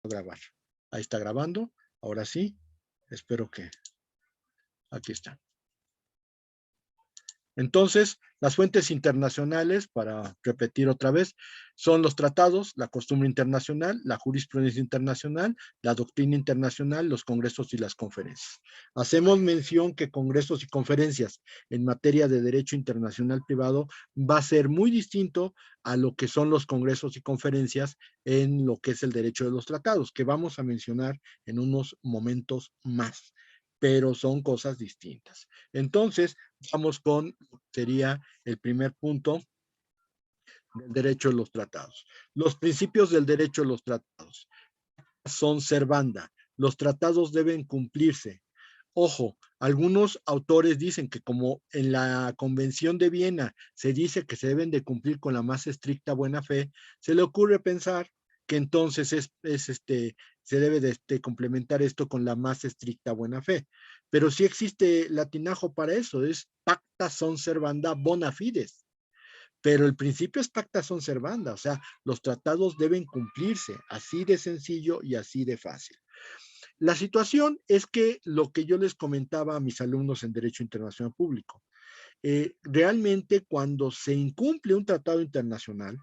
grabar. Ahí está grabando. Ahora sí. Espero que... Aquí está. Entonces, las fuentes internacionales, para repetir otra vez, son los tratados, la costumbre internacional, la jurisprudencia internacional, la doctrina internacional, los congresos y las conferencias. Hacemos mención que congresos y conferencias en materia de derecho internacional privado va a ser muy distinto a lo que son los congresos y conferencias en lo que es el derecho de los tratados, que vamos a mencionar en unos momentos más, pero son cosas distintas. Entonces, vamos con, sería el primer punto del derecho de los tratados. Los principios del derecho de los tratados son servanda. Los tratados deben cumplirse. Ojo, algunos autores dicen que como en la Convención de Viena se dice que se deben de cumplir con la más estricta buena fe, se le ocurre pensar que entonces se debe de complementar esto con la más estricta buena fe. Pero sí existe latinajo para eso, es pacta sunt servanda bona fides. Pero el principio es pacta sunt servanda, o sea, los tratados deben cumplirse, así de sencillo y así de fácil. La situación es que lo que yo les comentaba a mis alumnos en Derecho Internacional Público, realmente cuando se incumple un tratado internacional,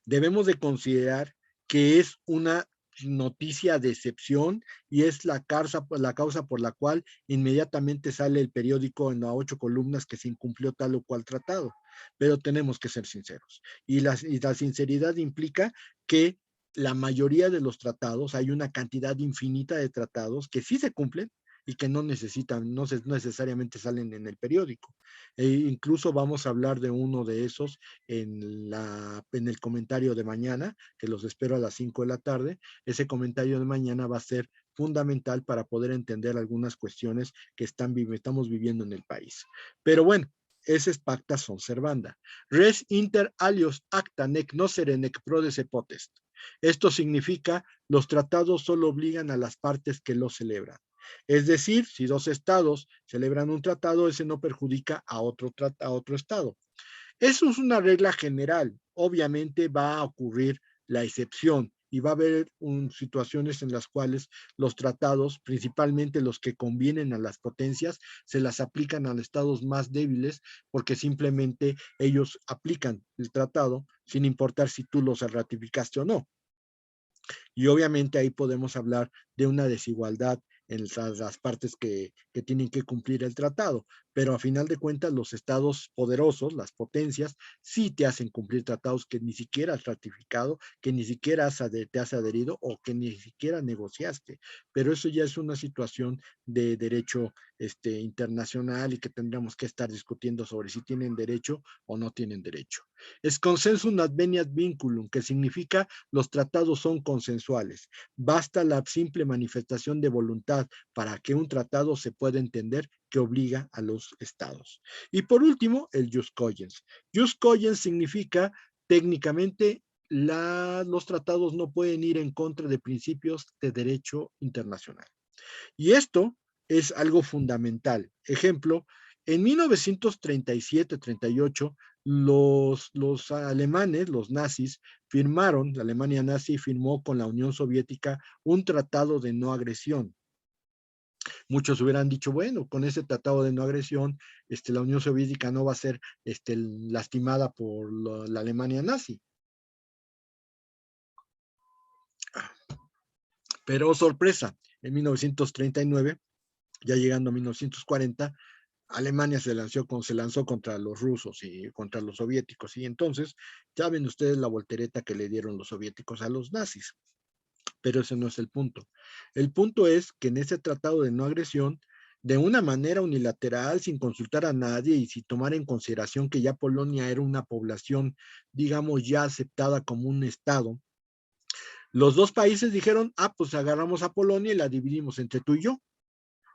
debemos de considerar que es una noticia de excepción y es la causa por la cual inmediatamente sale el periódico en las 8 columnas que se incumplió tal o cual tratado. Pero tenemos que ser sinceros. Y la sinceridad implica que la mayoría de los tratados, hay una cantidad infinita de tratados que sí se cumplen y que no necesitan, no necesariamente salen en el periódico. Incluso vamos a hablar de uno de esos en el comentario de mañana, que los espero a las 5 de la tarde. Ese comentario de mañana va a ser fundamental para poder entender algunas cuestiones que estamos viviendo en el país. Pero bueno, ese es pacta sunt servanda. Res inter alios acta nec nocere nec prodesse potest. Esto significa, los tratados solo obligan a las partes que lo celebran. Es decir, si dos estados celebran un tratado, ese no perjudica a otro estado. Eso es una regla general. Obviamente va a ocurrir la excepción y va a haber situaciones en las cuales los tratados, principalmente los que convienen a las potencias, se las aplican a los estados más débiles porque simplemente ellos aplican el tratado sin importar si tú los ratificaste o no. Y obviamente ahí podemos hablar de una desigualdad en las partes que tienen que cumplir el tratado, pero a final de cuentas los estados poderosos, las potencias, sí te hacen cumplir tratados que ni siquiera has ratificado, que ni siquiera te has adherido o que ni siquiera negociaste, pero eso ya es una situación de derecho internacional y que tendríamos que estar discutiendo sobre si tienen derecho o no tienen derecho. Es consensum adveniat vinculum, que significa los tratados son consensuales. Basta la simple manifestación de voluntad para que un tratado se pueda entender que obliga a los estados. Y por último, el jus cogens. Jus cogens significa técnicamente los tratados no pueden ir en contra de principios de derecho internacional. Y esto es algo fundamental. Ejemplo, en 1937-38, los alemanes, los nazis, firmaron, la Alemania nazi firmó con la Unión Soviética un tratado de no agresión. Muchos hubieran dicho, bueno, con ese tratado de no agresión, la Unión Soviética no va a ser lastimada por la Alemania nazi. Pero sorpresa, en 1939, ya llegando a 1940, Alemania se lanzó contra los rusos y contra los soviéticos. Y entonces, ya ven ustedes la voltereta que le dieron los soviéticos a los nazis. Pero ese no es el punto. El punto es que en ese tratado de no agresión, de una manera unilateral, sin consultar a nadie y sin tomar en consideración que ya Polonia era una población, digamos, ya aceptada como un estado, los dos países dijeron, pues agarramos a Polonia y la dividimos entre tú y yo.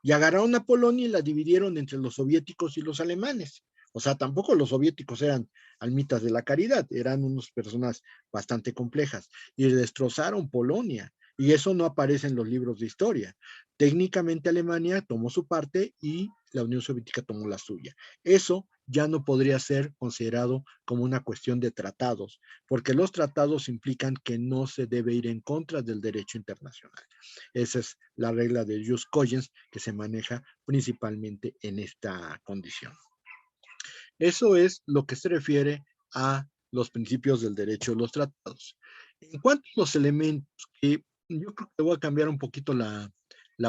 Y agarraron a Polonia y la dividieron entre los soviéticos y los alemanes. O sea, tampoco los soviéticos eran almitas de la caridad, eran unas personas bastante complejas. Y destrozaron Polonia. Y eso no aparece en los libros de historia. Técnicamente Alemania tomó su parte y la Unión Soviética tomó la suya. Eso ya no podría ser considerado como una cuestión de tratados, porque los tratados implican que no se debe ir en contra del derecho internacional. Esa es la regla de jus cogens que se maneja principalmente en esta condición. Eso es lo que se refiere a los principios del derecho de los tratados. En cuanto a los elementos, que yo creo que voy a cambiar un poquito la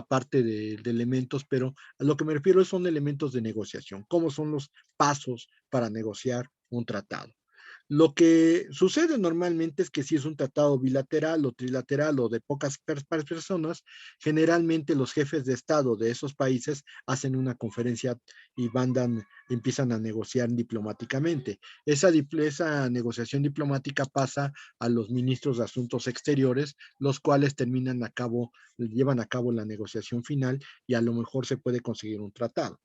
parte de elementos, pero a lo que me refiero son elementos de negociación. ¿Cómo son los pasos para negociar un tratado? Lo que sucede normalmente es que si es un tratado bilateral o trilateral o de pocas personas, generalmente los jefes de Estado de esos países hacen una conferencia y empiezan a negociar diplomáticamente. Esa negociación diplomática pasa a los ministros de Asuntos Exteriores, los cuales llevan a cabo la negociación final y a lo mejor se puede conseguir un tratado.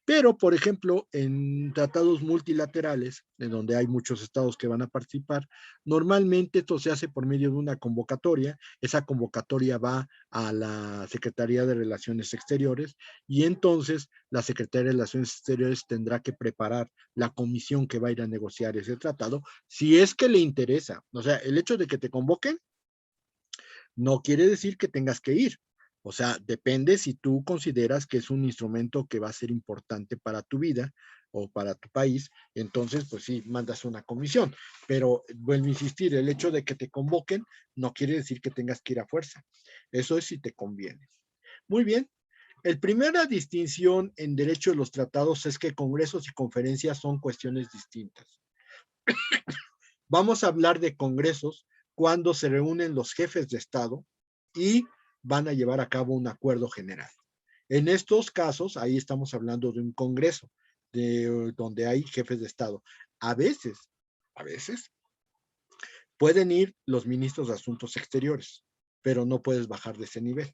Pero, por ejemplo, en tratados multilaterales, en donde hay muchos estados que van a participar, normalmente esto se hace por medio de una convocatoria. Esa convocatoria va a la Secretaría de Relaciones Exteriores y entonces la Secretaría de Relaciones Exteriores tendrá que preparar la comisión que va a ir a negociar ese tratado, si es que le interesa. O sea, el hecho de que te convoquen no quiere decir que tengas que ir. O sea, depende si tú consideras que es un instrumento que va a ser importante para tu vida o para tu país, entonces pues sí, mandas una comisión. Pero vuelvo a insistir, el hecho de que te convoquen no quiere decir que tengas que ir a fuerza. Eso es si te conviene. Muy bien. El primera distinción en derecho de los tratados es que congresos y conferencias son cuestiones distintas. Vamos a hablar de congresos cuando se reúnen los jefes de Estado y van a llevar a cabo un acuerdo general. En estos casos, ahí estamos hablando de un congreso donde hay jefes de Estado. A veces, pueden ir los ministros de Asuntos Exteriores, pero no puedes bajar de ese nivel.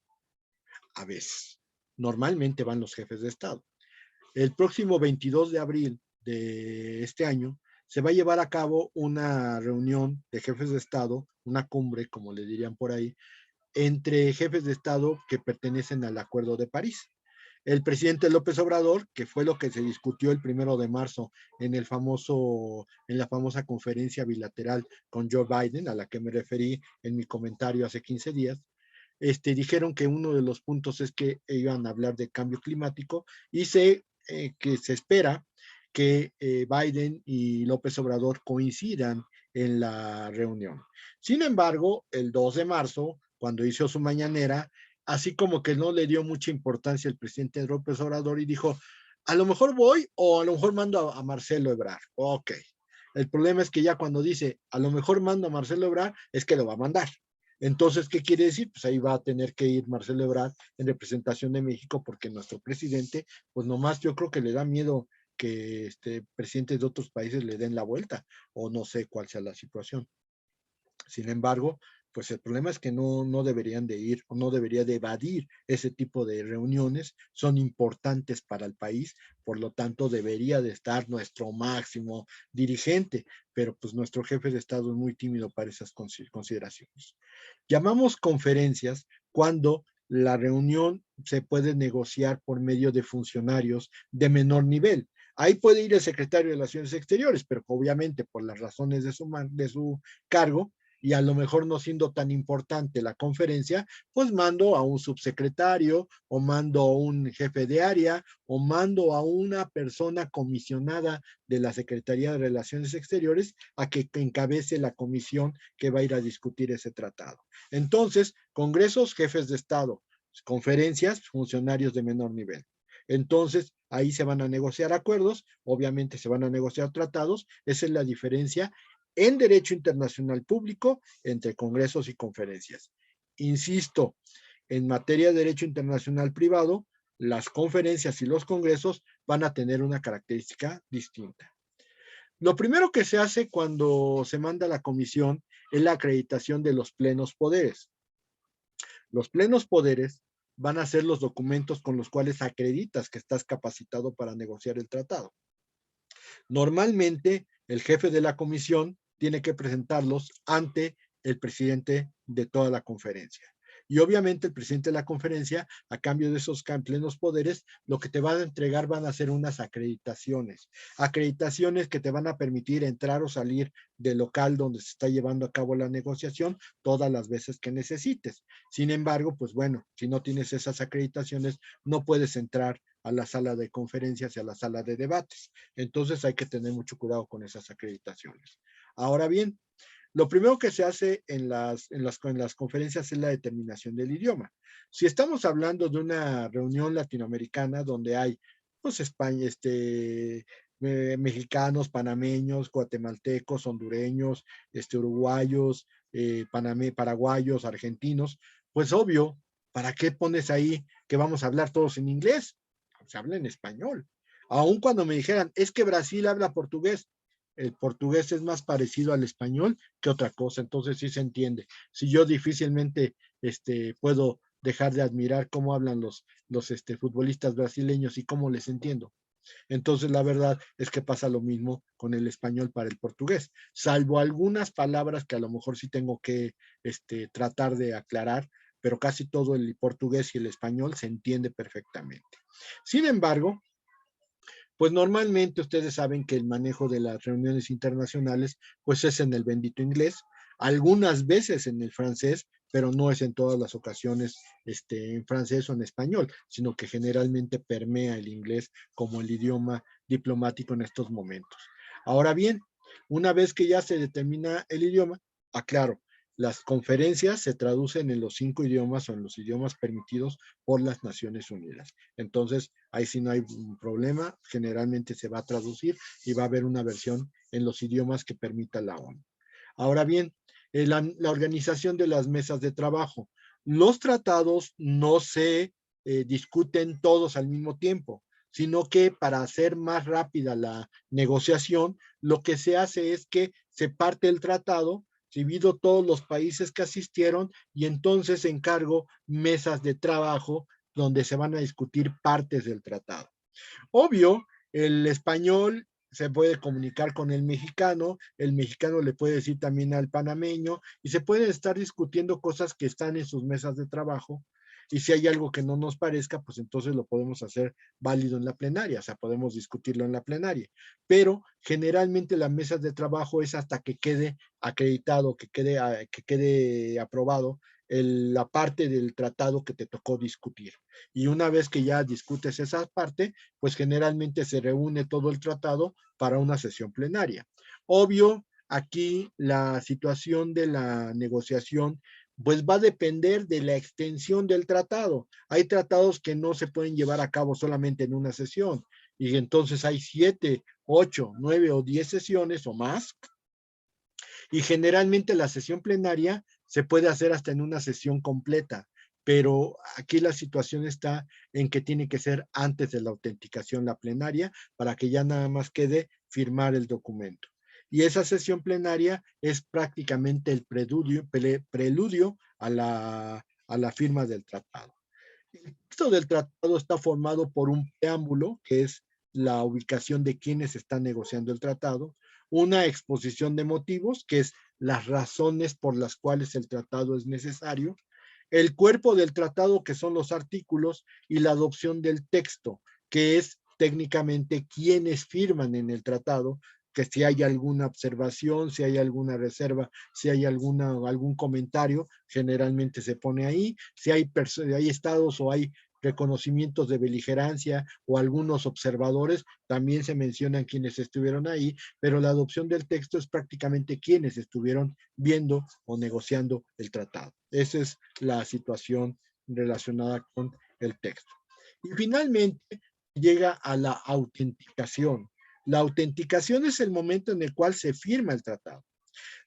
A veces. Normalmente van los jefes de Estado. El próximo 22 de abril de este año se va a llevar a cabo una reunión de jefes de Estado, una cumbre, como le dirían por ahí, entre jefes de Estado que pertenecen al Acuerdo de París. El presidente López Obrador, que fue lo que se discutió el 1 de marzo en la famosa conferencia bilateral con Joe Biden, a la que me referí en mi comentario hace 15 días, dijeron que uno de los puntos es que iban a hablar de cambio climático y que se espera que Biden y López Obrador coincidan en la reunión. Sin embargo, el 2 de marzo, cuando hizo su mañanera, así como que no le dio mucha importancia el presidente López Obrador y dijo, a lo mejor voy o a lo mejor mando a Marcelo Ebrard. Ok. El problema es que ya cuando dice, a lo mejor mando a Marcelo Ebrard, es que lo va a mandar. Entonces, ¿qué quiere decir? Pues ahí va a tener que ir Marcelo Ebrard en representación de México porque nuestro presidente, pues nomás yo creo que le da miedo que presidentes de otros países le den la vuelta o no sé cuál sea la situación. Sin embargo, pues el problema es que no deberían de ir o no debería de evadir ese tipo de reuniones, son importantes para el país, por lo tanto debería de estar nuestro máximo dirigente, pero pues nuestro jefe de Estado es muy tímido para esas consideraciones. Llamamos conferencias cuando la reunión se puede negociar por medio de funcionarios de menor nivel. Ahí puede ir el secretario de Relaciones Exteriores, pero obviamente por las razones de su cargo, y a lo mejor no siendo tan importante la conferencia, pues mando a un subsecretario o mando a un jefe de área o mando a una persona comisionada de la Secretaría de Relaciones Exteriores a que encabece la comisión que va a ir a discutir ese tratado. Entonces, congresos, jefes de Estado, conferencias, funcionarios de menor nivel. Entonces, ahí se van a negociar acuerdos, obviamente se van a negociar tratados, esa es la diferencia en derecho internacional público entre congresos y conferencias. Insisto, en materia de derecho internacional privado, las conferencias y los congresos van a tener una característica distinta. Lo primero que se hace cuando se manda la comisión es la acreditación de los plenos poderes. Los plenos poderes van a ser los documentos con los cuales acreditas que estás capacitado para negociar el tratado. Normalmente, el jefe de la comisión tiene que presentarlos ante el presidente de toda la conferencia. Y obviamente el presidente de la conferencia, a cambio de esos plenos poderes, lo que te van a entregar van a ser unas acreditaciones. Acreditaciones que te van a permitir entrar o salir del local donde se está llevando a cabo la negociación todas las veces que necesites. Sin embargo, pues bueno, si no tienes esas acreditaciones, no puedes entrar a la sala de conferencias y a la sala de debates. Entonces hay que tener mucho cuidado con esas acreditaciones. Ahora bien, lo primero que se hace en las conferencias es la determinación del idioma. Si estamos hablando de una reunión latinoamericana donde hay, pues, España, mexicanos, panameños, guatemaltecos, hondureños, uruguayos, paraguayos, argentinos, pues obvio, ¿para qué pones ahí que vamos a hablar todos en inglés? Se habla en español. Aun cuando me dijeran, es que Brasil habla portugués, el portugués es más parecido al español que otra cosa, entonces sí se entiende. Si yo difícilmente puedo dejar de admirar cómo hablan los futbolistas brasileños y cómo les entiendo. Entonces, la verdad es que pasa lo mismo con el español para el portugués, salvo algunas palabras que a lo mejor sí tengo que tratar de aclarar, pero casi todo el portugués y el español se entiende perfectamente. Sin embargo, pues normalmente ustedes saben que el manejo de las reuniones internacionales pues es en el bendito inglés, algunas veces en el francés, pero no es en todas las ocasiones en francés o en español, sino que generalmente permea el inglés como el idioma diplomático en estos momentos. Ahora bien, una vez que ya se determina el idioma, aclaro, las conferencias se traducen en los 5 idiomas o en los idiomas permitidos por las Naciones Unidas. Entonces, ahí sí no hay un problema, generalmente se va a traducir y va a haber una versión en los idiomas que permita la ONU. Ahora bien, la organización de las mesas de trabajo. Los tratados no se discuten todos al mismo tiempo, sino que para hacer más rápida la negociación, lo que se hace es que se parte el tratado, divido todos los países que asistieron y entonces encargo mesas de trabajo donde se van a discutir partes del tratado. Obvio, el español se puede comunicar con el mexicano le puede decir también al panameño y se puede estar discutiendo cosas que están en sus mesas de trabajo y si hay algo que no nos parezca, pues entonces lo podemos hacer válido en la plenaria, o sea, podemos discutirlo en la plenaria. Pero generalmente las mesas de trabajo es hasta que quede acreditado, que quede aprobado la parte del tratado que te tocó discutir. Y una vez que ya discutes esa parte, pues generalmente se reúne todo el tratado para una sesión plenaria. Obvio, aquí la situación de la negociación pues va a depender de la extensión del tratado. Hay tratados que no se pueden llevar a cabo solamente en una sesión y entonces hay 7, 8, 9 o 10 sesiones o más y generalmente la sesión plenaria se puede hacer hasta en una sesión completa, pero aquí la situación está en que tiene que ser antes de la autenticación la plenaria para que ya nada más quede firmar el documento. Y esa sesión plenaria es prácticamente el preludio a la firma del tratado. El texto del tratado está formado por un preámbulo, que es la ubicación de quienes están negociando el tratado, una exposición de motivos, que es las razones por las cuales el tratado es necesario, el cuerpo del tratado, que son los artículos, y la adopción del texto, que es técnicamente quienes firman en el tratado, que si hay alguna observación, si hay alguna reserva, si hay algún comentario, generalmente se pone ahí, si hay estados o hay reconocimientos de beligerancia o algunos observadores, también se mencionan quienes estuvieron ahí, pero la adopción del texto es prácticamente quienes estuvieron viendo o negociando el tratado. Esa es la situación relacionada con el texto. Y finalmente llega a la autenticación. La autenticación es el momento en el cual se firma el tratado.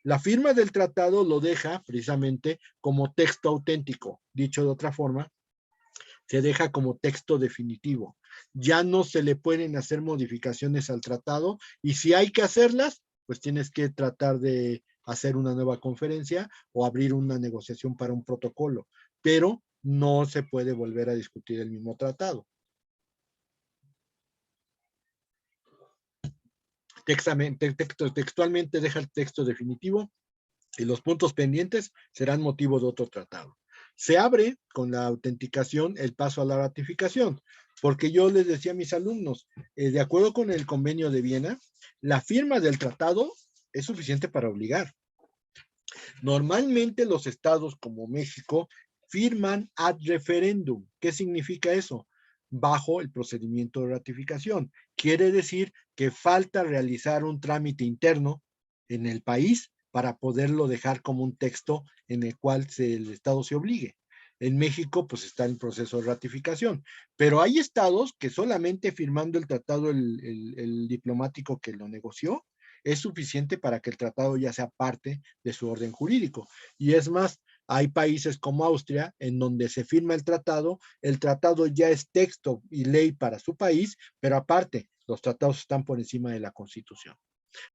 La firma del tratado lo deja precisamente como texto auténtico. Dicho de otra forma, se deja como texto definitivo. Ya no se le pueden hacer modificaciones al tratado y si hay que hacerlas, pues tienes que tratar de hacer una nueva conferencia o abrir una negociación para un protocolo, pero no se puede volver a discutir el mismo tratado. Textualmente deja el texto definitivo y los puntos pendientes serán motivo de otro tratado. Se abre con la autenticación el paso a la ratificación, porque yo les decía a mis alumnos, de acuerdo con el convenio de Viena, la firma del tratado es suficiente para obligar. Normalmente los estados como México firman ad referendum. ¿Qué significa eso? Bajo el procedimiento de ratificación. Quiere decir que falta realizar un trámite interno en el país para poderlo dejar como un texto en el cual el estado se obligue. En México, pues está en proceso de ratificación, pero hay estados que solamente firmando el tratado, el diplomático que lo negoció, es suficiente para que el tratado ya sea parte de su orden jurídico. Y es más, hay países como Austria en donde se firma el tratado ya es texto y ley para su país, pero aparte, los tratados están por encima de la Constitución.